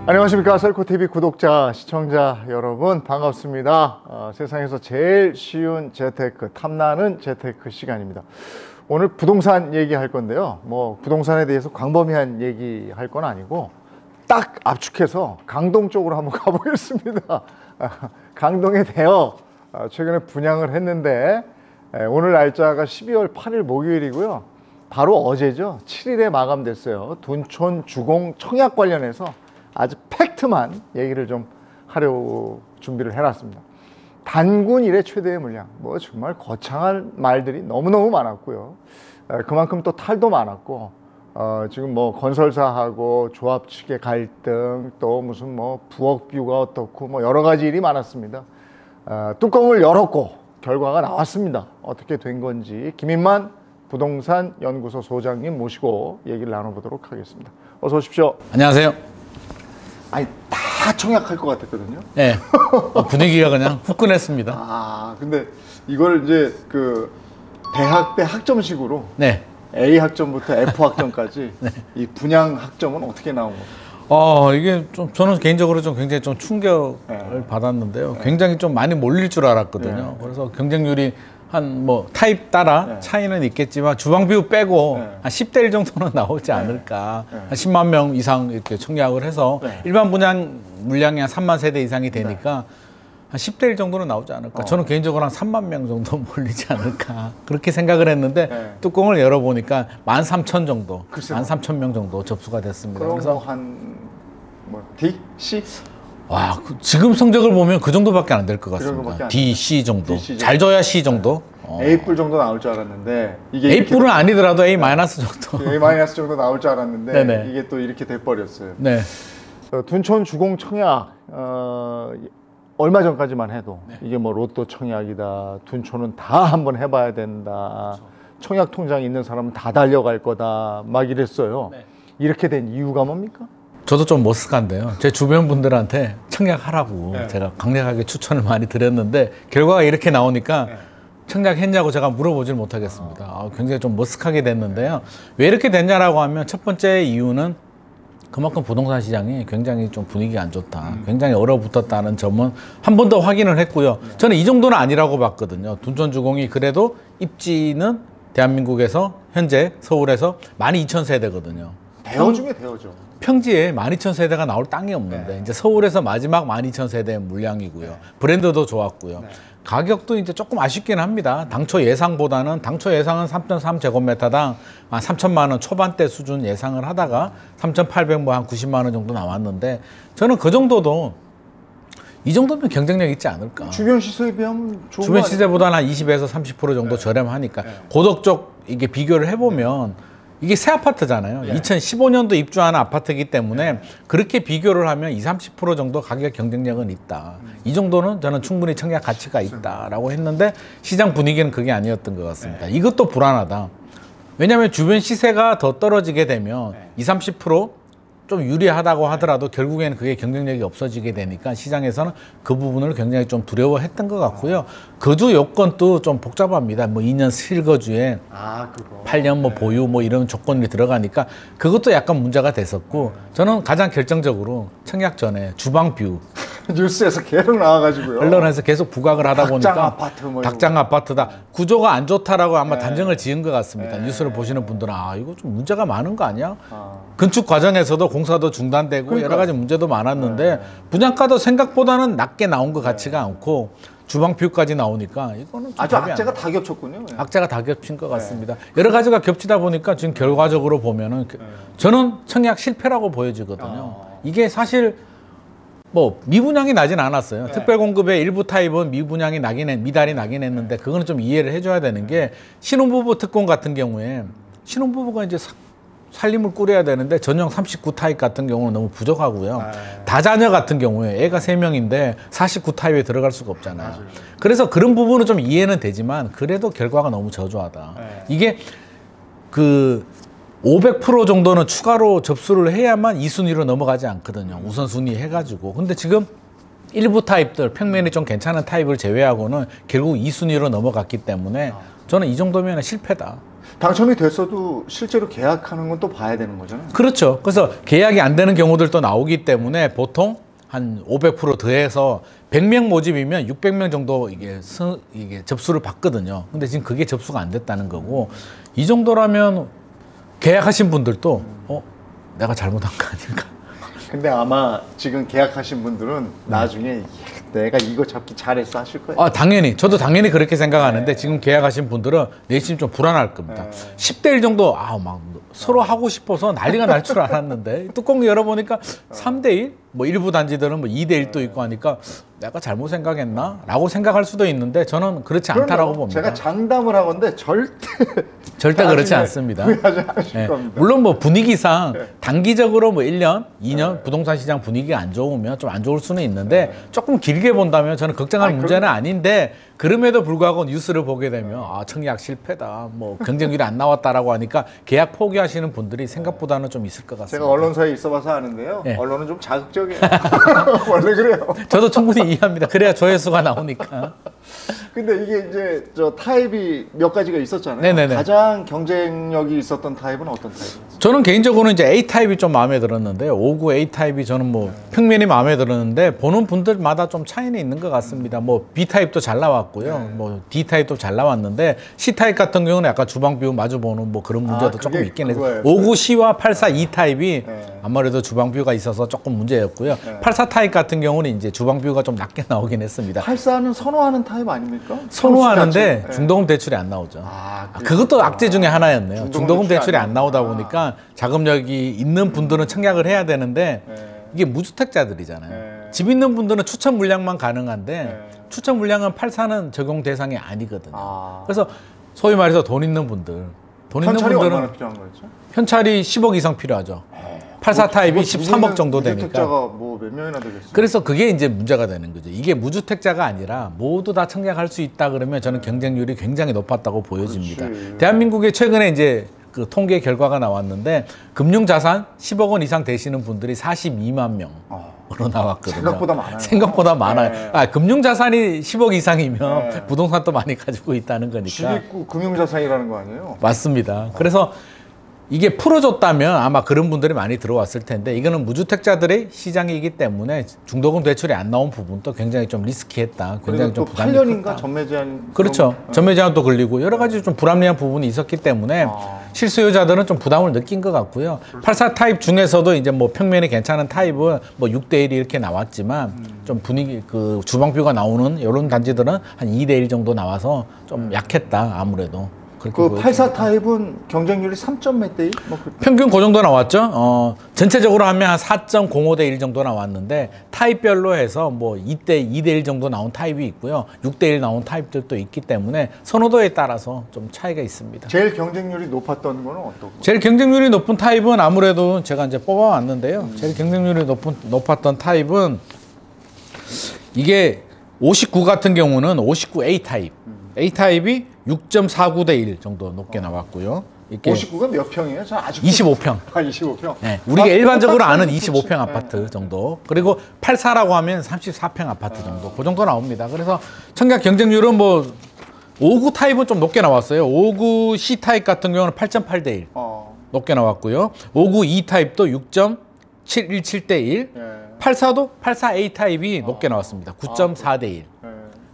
안녕하십니까. 셀코TV 구독자, 시청자 여러분 반갑습니다. 세상에서 제일 쉬운 재테크, 탐나는 재테크 시간입니다. 오늘 부동산 얘기할 건데요. 뭐 부동산에 대해서 광범위한 얘기할 건 아니고 딱 압축해서 강동 쪽으로 한번 가보겠습니다. 강동에 대여 최근에 분양을 했는데 오늘 날짜가 12월 8일 목요일이고요. 바로 어제죠. 7일에 마감됐어요. 둔촌 주공 청약 관련해서 아주 팩트만 얘기를 좀 하려고 준비를 해놨습니다. 단군 이래 최대의 물량, 뭐 정말 거창한 말들이 너무너무 많았고요. 그만큼 또 탈도 많았고, 지금 뭐 건설사하고 조합 측의 갈등, 또 무슨 뭐 부엌 뷰가 어떻고 뭐 여러 가지 일이 많았습니다. 뚜껑을 열었고 결과가 나왔습니다. 어떻게 된 건지 김인만 부동산 연구소 소장님 모시고 얘기를 나눠보도록 하겠습니다. 어서 오십시오. 안녕하세요. 아니 다 청약할 것 같았거든요. 네. 분위기가 그냥 후끈했습니다. 아 근데 이걸 이제 그 대학때 학점식으로 네. A 학점부터 F 학점까지 네. 이 분양 학점은 어떻게 나온 거예요? 이게 좀 저는 개인적으로 좀 굉장히 좀 충격을 받았는데요. 굉장히 좀 많이 몰릴 줄 알았거든요. 그래서 경쟁률이 한 뭐 타입 따라 차이는 있겠지만 주방 비율 빼고 한 10대 1 정도는 나오지 않을까. 한 10만 명 이상 이렇게 청약을 해서 일반 분양 물량이 한 3만 세대 이상이 되니까 한 10대 1 정도는 나오지 않을까. 저는 개인적으로 한 3만 명 정도 몰리지 않을까. 그렇게 생각을 했는데 뚜껑을 열어보니까 13,000 정도, 13,000명 정도 접수가 됐습니다. 그래서 한 뭐 D, C? 와, 지금 성적을 보면 그 정도밖에 안 될 것 같습니다. D, C 정도. 잘 줘야 C 정도. A+ 정도 나올 줄 알았는데 이게 A+은 아니더라도 A- 정도. A- 정도 나올 줄 알았는데 네네. 이게 또 이렇게 돼버렸어요. 네. 둔촌 주공 청약 얼마 전까지만 해도 이게 뭐 로또 청약이다. 둔촌은 다 한번 해봐야 된다. 청약 통장 있는 사람은 다 달려갈 거다. 막 이랬어요. 이렇게 된 이유가 뭡니까? 저도 좀 머쓱한데요. 제 주변 분들한테 청약하라고 제가 강력하게 추천을 많이 드렸는데 결과가 이렇게 나오니까 청약했냐고 제가 물어보질 못하겠습니다. 굉장히 좀 머쓱하게 됐는데요. 왜 이렇게 됐냐라고 하면 첫 번째 이유는 그만큼 부동산 시장이 굉장히 좀 분위기가 안 좋다. 굉장히 얼어붙었다는 점은 한 번 더 확인을 했고요. 저는 이 정도는 아니라고 봤거든요. 둔촌주공이 그래도 입지는 대한민국에서 현재 서울에서 12,000세대거든요. 대여 중에 대여죠. 평지에 12,000세대가 나올 땅이 없는데 이제 서울에서 마지막 12,000세대 물량이고요. 브랜드도 좋았고요. 가격도 이제 조금 아쉽긴 합니다. 당초 예상보다는 당초 예상은 3.3제곱미터당 한 3천만 원 초반대 수준 예상을 하다가 3,800 뭐 한 90만 원 정도 나왔는데 저는 그 정도도 이 정도면 경쟁력 있지 않을까. 주변 시세에 비하면 좋은 주변 시세보다는 한 20에서 30% 정도 저렴하니까 고덕 쪽 이게 비교를 해보면 이게 새 아파트잖아요. 2015년도 입주한 아파트이기 때문에 그렇게 비교를 하면 20, 30% 정도 가격 경쟁력은 있다. 이 정도는 저는 충분히 청약 가치가 있다라고 했는데 시장 분위기는 그게 아니었던 것 같습니다. 이것도 불안하다. 왜냐하면 주변 시세가 더 떨어지게 되면 20, 30%좀 유리하다고 하더라도 결국에는 그게 경쟁력이 없어지게 되니까 시장에서는 그 부분을 굉장히 좀 두려워했던 것 같고요. 거주 요건도 좀 복잡합니다. 뭐 2년 실거주에 8년 뭐 보유 뭐 이런 조건이 들어가니까 그것도 약간 문제가 됐었고 저는 가장 결정적으로 청약 전에 주방 뷰 뉴스에서 계속 나와가지고요. 언론에서 계속 부각을 하다 보니까 닭장 아파트 뭐 닭장 아파트다. 구조가 안 좋다라고 아마 단정을 지은 것 같습니다. 뉴스를 보시는 분들은 이거 좀 문제가 많은 거 아니야? 건축 과정에서도 공사도 중단되고 여러 가지 문제도 많았는데 분양가도 생각보다는 낮게 나온 것 같지가 않고 주방 뷰까지 나오니까 이거는 아주 악재가 다 겹쳤군요. 악재가 다 겹친 것 같습니다. 여러 가지가 겹치다 보니까 지금 결과적으로 보면은 저는 청약 실패라고 보여지거든요. 이게 사실 뭐 미분양이 나진 않았어요. 특별공급의 일부 타입은 미분양이 미달이 나긴 했는데 그거는 좀 이해를 해줘야 되는 게 신혼부부 특공 같은 경우에 신혼부부가 이제 살림을 꾸려야 되는데 전용 39 타입 같은 경우는 너무 부족하고요. 다자녀 같은 경우에 애가 3명인데 49 타입에 들어갈 수가 없잖아요. 그래서 그런 부분은 좀 이해는 되지만 그래도 결과가 너무 저조하다. 이게 그 500% 정도는 추가로 접수를 해야만 2순위로 넘어가지 않거든요. 우선순위 해가지고. 근데 지금 일부 타입들, 평면이 좀 괜찮은 타입을 제외하고는 결국 2순위로 넘어갔기 때문에 저는 이 정도면 실패다. 당첨이 됐어도 실제로 계약하는 건 또 봐야 되는 거잖아요. 그렇죠. 그래서 계약이 안 되는 경우들도 나오기 때문에 보통 한 500% 더해서 100명 모집이면 600명 정도 이게 접수를 받거든요. 근데 지금 그게 접수가 안 됐다는 거고, 이 정도라면 계약하신 분들도 내가 잘못한 거 아닌가. 근데 아마 지금 계약하신 분들은 나중에 내가 이거 잡기 잘했어 하실 거예요. 아, 당연히. 저도 당연히 그렇게 생각하는데 지금 계약하신 분들은 내심 좀 불안할 겁니다. 10대 1 정도 막 서로 하고 싶어서 난리가 날 줄 알았는데 뚜껑 열어보니까 3대 1? 뭐 일부 단지들은 뭐 2대 1도 있고 하니까 내가 잘못 생각했나? 라고 생각할 수도 있는데 저는 그렇지 않다라고 봅니다. 제가 장담을 하건데 절대 그렇지 않습니다. 후회하지 않으실 네. 겁니다. 물론 뭐 분위기상 단기적으로 뭐 1년, 2년 부동산 시장 분위기가 안 좋으면 좀 안 좋을 수는 있는데 조금 길게 본다면 저는 걱정할 문제는 아닌데, 그럼에도 불구하고 뉴스를 보게 되면 청약 실패다, 뭐 경쟁률이 안 나왔다라고 하니까 계약 포기하시는 분들이 생각보다는 좀 있을 것 같습니다. 제가 언론사에 있어봐서 아는데요. 네. 언론은 좀 자극적이에요. 원래 그래요. 저도 충분히 이해합니다. 그래야 조회수가 나오니까. 근데 이게 이제 저 타입이 몇 가지가 있었잖아요. 네네네. 가장 경쟁력이 있었던 타입은 어떤 타입이었어요? 저는 개인적으로는 이제 A 타입이 좀 마음에 들었는데, 59 A 타입이 저는 뭐 평면이 마음에 들었는데 보는 분들마다 좀 차이는 있는 것 같습니다. 뭐 B 타입도 잘 나왔고요, 뭐 D 타입도 잘 나왔는데 C 타입 같은 경우는 약간 주방 뷰 마주 보는 뭐 그런 문제도 조금 있긴 해서 59 C와 84 E 타입이 아무래도 주방 뷰가 있어서 조금 문제였고요. 84 타입 같은 경우는 이제 주방 뷰가 좀 낮게 나오긴 했습니다. 84는 선호하는 타입 아닙니까? 선호하는데 중도금 대출이 안 나오죠. 그것도 악재 중에 하나였네요. 중도금 대출이 안 나오다 보니까 자금력이 있는 분들은 청약을 해야 되는데 이게 무주택자들이잖아요. 집 있는 분들은 추천 물량만 가능한데 추천 물량은 84는 적용 대상이 아니거든요. 그래서 소위 말해서 돈 있는 분들, 현찰이 얼마나 필요한 거였죠? 현찰이 10억 이상 필요하죠. 84 타입이 13억 정도 되니까. 무주택자가 뭐 몇 명이나 되겠어요? 그래서 그게 이제 문제가 되는 거죠. 이게 무주택자가 아니라 모두 다 청약할 수 있다 그러면 저는 경쟁률이 굉장히 높았다고 보여집니다. 그렇지. 대한민국에 최근에 이제 그 통계 결과가 나왔는데 금융자산 10억 원 이상 되시는 분들이 42만 명으로 나왔거든요. 생각보다 많아요. 생각보다 많아요. 네. 금융자산이 10억 이상이면 부동산도 많이 가지고 있다는 거니까. 집 있고 금융자산이라는 거 아니에요? 맞습니다. 그래서 이게 풀어줬다면 아마 그런 분들이 많이 들어왔을 텐데, 이거는 무주택자들의 시장이기 때문에 중도금 대출이 안 나온 부분도 굉장히 좀 리스키했다. 굉장히 좀 부담이 8년인가 컸다. 전매 제한. 그렇죠. 전매 제한도 걸리고 여러 가지 좀 불합리한 부분이 있었기 때문에 실수요자들은 좀 부담을 느낀 것 같고요. 84 타입 중에서도 이제 뭐 평면이 괜찮은 타입은 뭐 6대 1이 이렇게 나왔지만 좀 분위기 그 주방뷰가 나오는 이런 단지들은 한 2대 1 정도 나와서 좀 약했다 아무래도. 그 84 타입은 경쟁률이 3점 몇 대 1? 뭐 평균 그 정도 나왔죠. 전체적으로 하면 한 4.05 대 1 정도 나왔는데 타입별로 해서 뭐 2대 1 정도 나온 타입이 있고요. 6대 1 나온 타입들도 있기 때문에 선호도에 따라서 좀 차이가 있습니다. 제일 경쟁률이 높았던 거는 어떤 거? 제일 경쟁률이 높은 타입은 아무래도 제가 이제 뽑아왔는데요. 제일 경쟁률이 높았던 타입은 이게 59 같은 경우는 59 A 타입. A 타입이 6.49 대 1 정도 높게 나왔고요. 59가 몇 평이에요? 저 아직 25평. 25평. 네, 우리가 일반적으로 아는 25평 아파트 정도. 그리고 84라고 하면 34평 아파트 정도. 그 정도 나옵니다. 그래서 청약 경쟁률은 뭐 59 타입은 좀 높게 나왔어요. 59 C 타입 같은 경우는 8.8 대 1 높게 나왔고요. 59 E 타입도 6.717 대 1. 84도 84 A 타입이 높게 나왔습니다. 9.4 대 1.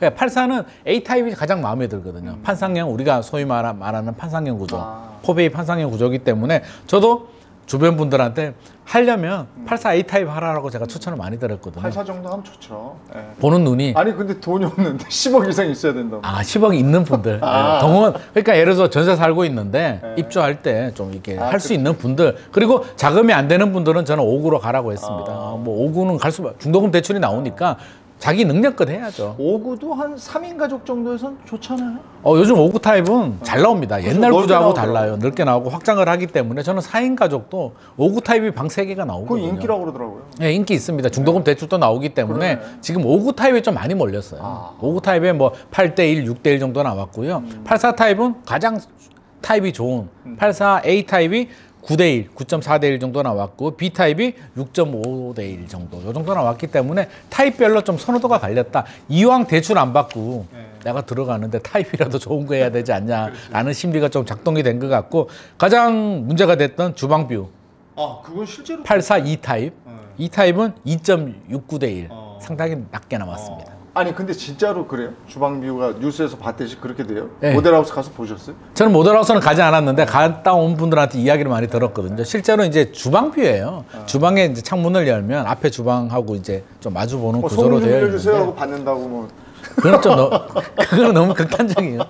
84는 A 타입이 가장 마음에 들거든요. 판상형, 우리가 소위 말하는 판상형 구조, 포베이 판상형 구조이기 때문에 저도 주변 분들한테 하려면 84 A 타입 하라고 제가 추천을 많이 드렸거든요. 84 정도 하면 좋죠. 보는 눈이. 아니 근데 돈이 없는데 10억 이상 있어야 된다고. 10억 있는 분들. 동원, 그러니까 예를 들어서 전세 살고 있는데 입주할 때 좀 이렇게 할 수 있는 분들, 그리고 자금이 안 되는 분들은 저는 5구로 가라고 했습니다. 뭐 5구는 갈 수, 중도금 대출이 나오니까 자기 능력껏 해야죠. 5구도 한 3인 가족 정도에선 좋잖아요. 요즘 5구 타입은 잘 나옵니다. 옛날 구조하고 나오더라고요. 달라요. 넓게 나오고 확장을 하기 때문에 저는 4인 가족도 5구 타입이 방 3개가 나오거든요. 그건 인기라고 그러더라고요. 네, 인기 있습니다. 중도금 대출도 나오기 때문에 지금 5구 타입에 좀 많이 몰렸어요. 5구 타입에 뭐 8대 1, 6대 1 정도 나왔고요. 84 타입은 가장 타입이 좋은 84A 타입이 9대1, 9.4대1 정도 나왔고 B타입이 6.5대1 정도 요 정도 나왔기 때문에 타입별로 좀 선호도가 갈렸다. 이왕 대출 안 받고 내가 들어가는데 타입이라도 좋은 거 해야 되지 않냐라는 심리가 좀 작동이 된 것 같고 가장 문제가 됐던 주방뷰 그건 실제로 84 E타입 E타입은 2.69대1 상당히 낮게 나왔습니다. 아니 근데 진짜로 그래요? 주방 비유가 뉴스에서 봤듯이 그렇게 돼요? 네. 모델하우스 가서 보셨어요? 저는 모델하우스는 가지 않았는데 갔다 온 분들한테 이야기를 많이 들었거든요. 실제로 이제 주방뷰예요. 주방에 이제 창문을 열면 앞에 주방하고 이제 좀 마주보는 구조로 소금 좀 되어 빌려주세요 있는데 하고 받는다고 뭐. 그거는 너무 극단적이에요.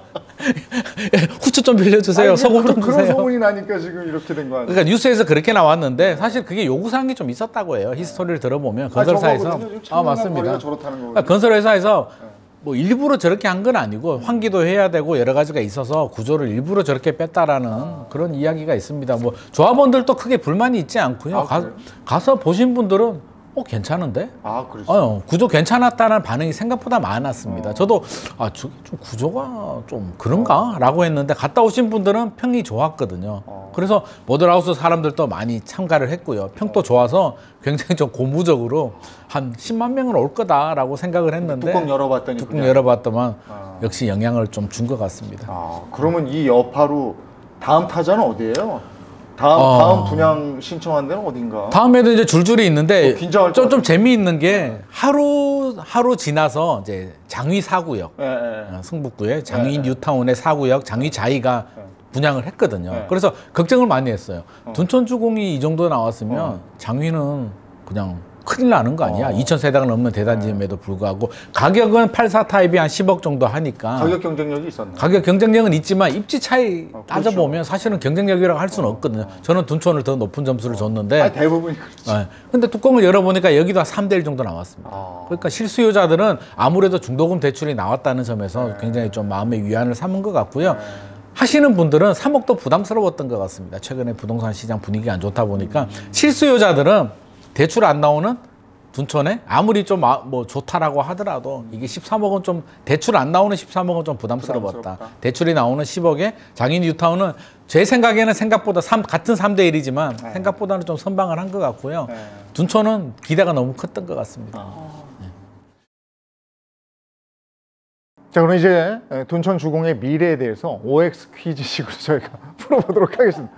후추 좀 빌려주세요. 아니, 소금 좀 그런 주세요. 소문이 나니까 지금 이렇게 된 거 아니에요? 그러니까 뉴스에서 그렇게 나왔는데 사실 그게 요구사항이 좀 있었다고 해요. 히스토리를 들어보면 건설사에서 맞습니다. 그러니까 건설회사에서 뭐 일부러 저렇게 한 건 아니고 환기도 해야 되고 여러 가지가 있어서 구조를 일부러 저렇게 뺐다라는 그런 이야기가 있습니다. 뭐 조합원들도 크게 불만이 있지 않고요. 가서 보신 분들은 괜찮은데? 그렇죠. 구조 괜찮았다는 반응이 생각보다 많았습니다. 저도 좀 구조가 좀 그런가? 라고 했는데 갔다 오신 분들은 평이 좋았거든요. 그래서 모델하우스 사람들도 많이 참가를 했고요. 평도 좋아서 굉장히 좀 고무적으로 한 10만 명은 올 거다라고 생각을 했는데 뚜껑 열어봤더만 역시 영향을 좀 준 것 같습니다. 그러면 이 여파로 다음 타자는 어디예요? 다음 분양 신청한 데는 어딘가? 다음에도 이제 줄줄이 있는데 좀 재미있는 게 하루 지나서 이제 장위 4구역 승북구에 장위 뉴타운의 4구역 장위 자이가 분양을 했거든요. 그래서 걱정을 많이 했어요. 둔촌주공이 이 정도 나왔으면 장위는 그냥 큰일 나는 거 아니야? 2,000세대가 넘는 대단지임에도 불구하고 가격은 84 타입이 한 10억 정도 하니까 가격 경쟁력이 있었나요? 가격 경쟁력은 있지만 입지 차이 따져보면 사실은 경쟁력이라고 할 수는 없거든요. 저는 둔촌을 더 높은 점수를 줬는데 대부분이 그렇죠. 근데 뚜껑을 열어보니까 여기도 한 3대1 정도 나왔습니다. 그러니까 실수요자들은 아무래도 중도금 대출이 나왔다는 점에서 굉장히 좀 마음의 위안을 삼은 것 같고요. 하시는 분들은 3억도 부담스러웠던 것 같습니다. 최근에 부동산 시장 분위기가 안 좋다 보니까 실수요자들은 대출 안 나오는 둔촌에 아무리 좀 뭐 좋다라고 하더라도 이게 13억은 좀 대출 안 나오는 13억은 좀 부담스러웠다. 대출이 나오는 10억에 장인 뉴타운은 제 생각에는 생각보다 같은 3대1이지만 생각보다는 좀 선방을 한 것 같고요. 둔촌은 기대가 너무 컸던 것 같습니다. 자, 그럼 이제 둔촌 주공의 미래에 대해서 OX 퀴즈식으로 저희가 풀어보도록 하겠습니다.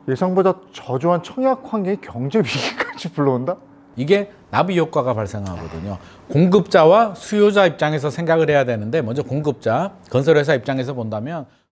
예상보다 저조한 청약 환경이 경제 위기까지 불러온다? 이게 나비 효과가 발생하거든요. 공급자와 수요자 입장에서 생각을 해야 되는데 먼저 공급자, 건설회사 입장에서 본다면